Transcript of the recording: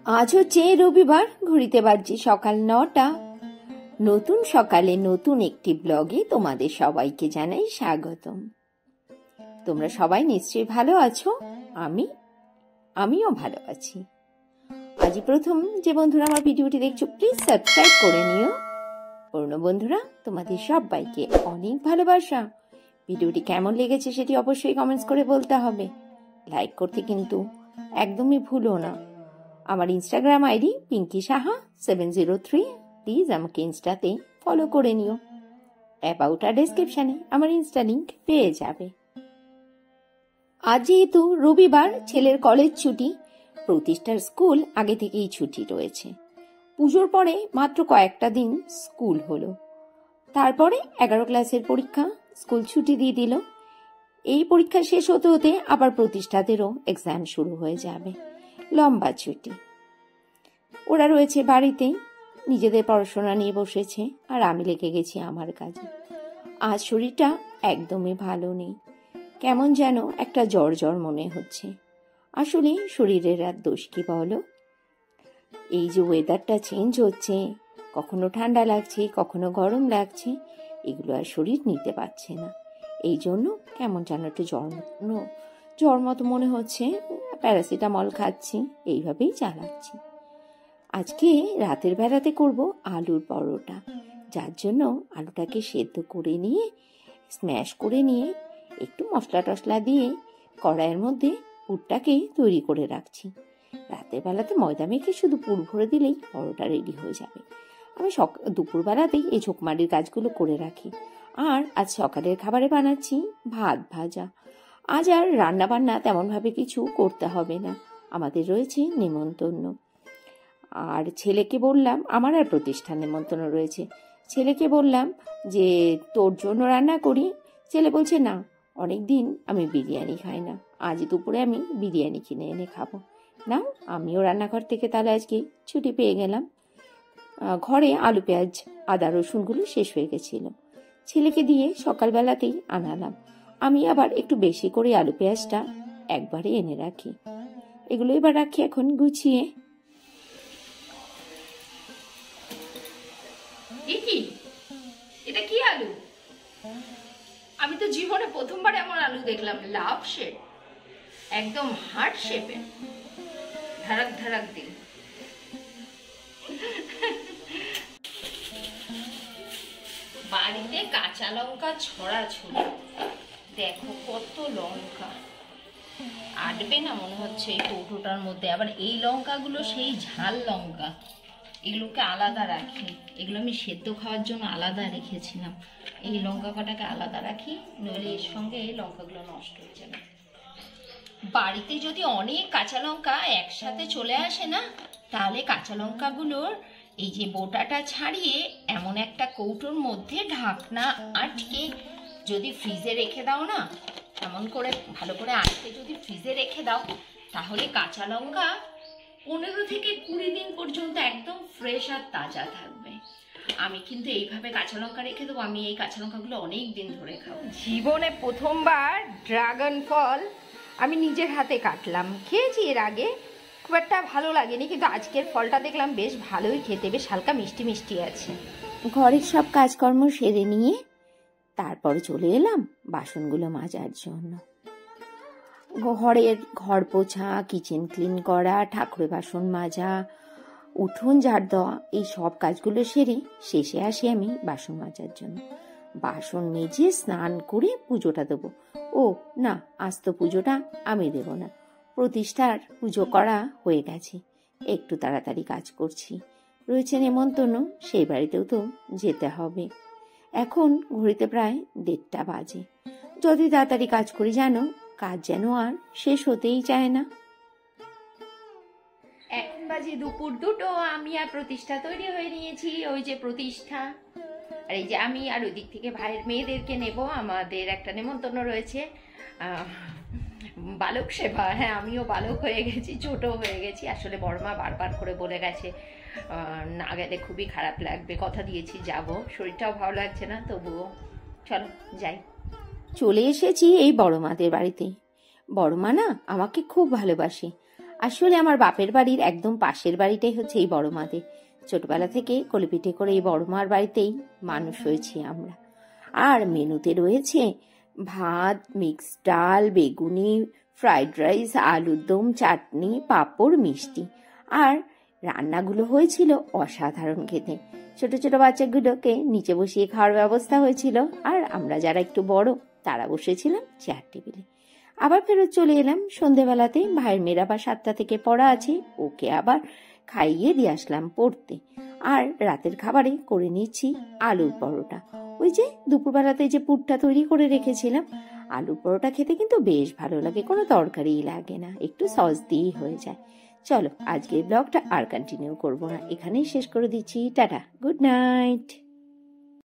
আজ হচ্ছে রবিবার, ঘড়িতে বাজছে সকাল 9টা। নতুন সকালে নতুন একটি ব্লগে তোমাদের সবাইকে জানাই স্বাগতম। তোমরা সবাই নিশ্চয়ই ভালো আছো। আমিও ভালো আছি। আজই প্রথম যে বন্ধুরা আমার ভিডিওটি দেখছো, প্লিজ সাবস্ক্রাইব করে নিও। পুরনো বন্ধুরা, তোমাদের সবাইকে অনেক ভালোবাসা। ভিডিওটি কেমন লেগেছে সেটি অবশ্যই কমেন্টস করে বলতে হবে। লাইক করতে কিন্তু একদমই ভুলো না। আমার Instagram ID Pinki Saha 703, please আমাকে ইনস্টাতে ফলো করে নিও। অ্যাবাউট আর ডেসক্রিপশনে আমার ইনস্টা লিঙ্ক পেয়ে যাবে। আজ যেহেতু রবিবার, ছেলের কলেজ ছুটি, প্রতিষ্ঠার স্কুল আগে থেকেই ছুটি রয়েছে। পুজোর পরে মাত্র কয়েকটা দিন স্কুল হলো। তারপরে 11 ক্লাসের পরীক্ষা, স্কুল ছুটি দিয়ে দিল। এই পরীক্ষা শেষ হতে হতে আবার প্রতিষ্ঠাতেরও এক্সাম শুরু হয়ে যাবে। লম্বা ছুটি। ওরা রয়েছে বাড়িতে, নিজেদের পড়াশোনা নিয়ে বসেছে, আর আমি লেগে গেছি আমার কাজে। আজ শরীরটা একদমই ভালো নেই, কেমন যেন একটা জ্বর জ্বর মনে হচ্ছে। আসলে শরীরের আর দোষ কি বলো? এই যে ওয়েদারটা চেঞ্জ হচ্ছে, কখনো ঠান্ডা লাগছে, কখনো গরম লাগছে, এগুলো আর শরীর নিতে পারছে না। এই জন্য কেমন যেন একটু জ্বর মতো মনে হচ্ছে। প্যারাসিটামল খাচ্ছি, এইভাবেই চালাচ্ছি। আজকে রাতের বেলাতে করব আলুর পরোটা, যার জন্য আলুটাকে সেদ্ধ করে নিয়ে, স্ম্যাশ করে নিয়ে, একটু মশলা টশলা দিয়ে কড়াইয়ের মধ্যে পুরটাকে তৈরি করে রাখছি। রাতের বেলাতে ময়দা মেখে শুধু পুর ভরে দিলেই পরোটা রেডি হয়ে যাবে। আমি দুপুরবেলাতেই এই ঝোঁকমারির কাজগুলো করে রাখি। আর আজ সকালের খাবারে বানাচ্ছি ভাত ভাজা। আজ আর রান্না বান্না তেমনভাবে কিছু করতে হবে না, আমাদের রয়েছে নেমন্তন্ন। আর ছেলেকে বললাম, আমার আর প্রতিষ্ঠান নেমন্তন্ন রয়েছে, ছেলেকে বললাম যে তোর জন্য রান্না করি। ছেলে বলছে না, অনেক দিন আমি বিরিয়ানি খাই না, আজ দুপুরে আমি বিরিয়ানি কিনে এনে খাবো। না, আমিও রান্নাঘর থেকে তাহলে আজকে ছুটি পেয়ে গেলাম। ঘরে আলু পেঁয়াজ আদা রসুনগুলো শেষ হয়ে গেছিল, ছেলেকে দিয়ে সকালবেলাতেই আনালাম। আমি আবার একটু বেশি করে আলু পেঁয়াজটা একবারে এনে রাখি। এগুলো এবার রাখি এখন গুছিয়ে। এটা কি আলু? আমি তো জীবনে প্রথমবার এমন আলু দেখলাম। লাভ শেপ, একদম হার্ট শেপে, ধারাক ধারাক দিন। বাড়িতে কাঁচা লঙ্কা ছড়াছড়ি, দেখো কত লঙ্কা। আটবে না মনে হচ্ছে এই কৌটোটার মধ্যে। আবার এই লঙ্কাগুলো সেই ঝাল লঙ্কা, এগুলোকে আলাদা রাখি। এগুলো আমি সেদ্ধ খাওয়ার জন্য আলাদা রেখেছিলাম। এই লঙ্কা কটাকে আলাদা রাখি, নইলে এর সঙ্গে এই লঙ্কাগুলো নষ্ট হয়ে যাবে। বাড়িতে যদি অনেক কাঁচা লঙ্কা একসাথে চলে আসে না, তাহলে কাঁচা লঙ্কাগুলোর এই যে বোটাটা ছাড়িয়ে এমন একটা কৌটোর মধ্যে ঢাকনা আটকে যদি ফ্রিজে রেখে দাও না, এমন করে ভালো করে আটকে যদি ফ্রিজে রেখে দাও, তাহলে কাঁচা লঙ্কা 15 থেকে 20 দিন পর্যন্ত একদম ফ্রেশ আর তাজা থাকবে। আমি কিন্তু এইভাবে কাঁচা লঙ্কা রেখে দেবো। আমি এই কাঁচা লঙ্কাগুলো অনেক দিন ধরে খাবো। জীবনে প্রথমবার ড্রাগন ফল আমি নিজের হাতে কাটলাম। খেয়েছি এর আগে, খুব একটা ভালো লাগেনি, কিন্তু আজকের ফলটা দেখলাম বেশ ভালোই খেতে, বেশ হালকা মিষ্টি মিষ্টি আছে। ঘরের সব কাজকর্ম সেরে নিয়ে তারপর চলে এলাম বাসনগুলো মাজার জন্য। ঘর পোছা, কিচেন ক্লিন করা, ঠাকুরের বাসন মাজা, উঠোন ঝাড় দেওয়া, এই সব কাজগুলো সেরে শেষে আসি আমি বাসন মাজার জন্য। বাসন মেজে স্নান করে পুজোটা দেবো। ও না, আজ তো পুজোটা আমি দেব না, প্রতিষ্ঠার পুজো করা হয়ে গেছে। একটু তাড়াতাড়ি কাজ করছি, রয়েছে নেমন্তন্ন, সেই বাড়িতেও তো যেতে হবে। এখন ঘড়িতে প্রায় 1:30 বাজে। যদি তাড়াতাড়ি কাজ করি জানো, কাজ যেন আর শেষ হতেই চায় না। এখন বাজে দুপুর 2টো, আমি আর প্রতিষ্ঠা তৈরি হয়ে নিয়েছি। ওই যে প্রতিষ্ঠা, আর এই যে আমি, আর ওই দিক থেকে ভাইয়ের মেয়েদেরকে নেব। আমাদের একটা নেমন্তন্ন রয়েছে, বালক সেবা। হ্যাঁ, আমিও বালক হয়ে গেছি, ছোট হয়ে গেছি। আসলে বড়মা বারবার করে বলে গেছে না গেলে খুবই খারাপ লাগবে, কথা দিয়েছি যাব। শরীরটাও ভালো লাগছে না, তবুও চলো যাই। চলে এসেছি এই বড়মাদের বাড়িতে। বড়মা না আমাকে খুব ভালোবাসে, আসলে আমার বাপের বাড়ির একদম পাশের বাড়িটাই হচ্ছে এই বড় মাদের। ছোটবেলা থেকে কোলেপিঠে করে এই বড় মার বাড়িতেই মানুষ হয়েছি আমরা। আর মেনুতে রয়েছে ভাত, মিক্সড ডাল, বেগুনি, ফ্রাইড রাইস, আলুর দম, চাটনি, পাঁপড়, মিষ্টি। আর রান্নাগুলো হয়েছিল অসাধারণ খেতে। ছোট ছোট বাচ্চাগুলোকে নিচে বসিয়ে খাওয়ার ব্যবস্থা হয়েছিল, আর আমরা যারা একটু বড় তারা বসেছিলাম চেয়ার টেবিলে। আবার ফেরত চলে এলাম সন্ধেবেলাতে। ভাইয়ের মেয়ের আবার 7টা থেকে পড়া আছে, ওকে আবার খাইয়ে দিয়ে আসলাম পড়তে। আর রাতের খাবারে করে নিচ্ছি আলুর পরোটা। ওই যে দুপুরবেলাতে যে পুরটা তৈরি করে রেখেছিলাম, আলুর পরোটা খেতে কিন্তু বেশ ভালো লাগে, কোনো তরকারিই লাগে না, একটু সস দিয়েই হয়ে যায়। চলো আজকের ব্লগটা আর কন্টিনিউ করবো না, এখানেই শেষ করে দিচ্ছি। Tata, good night.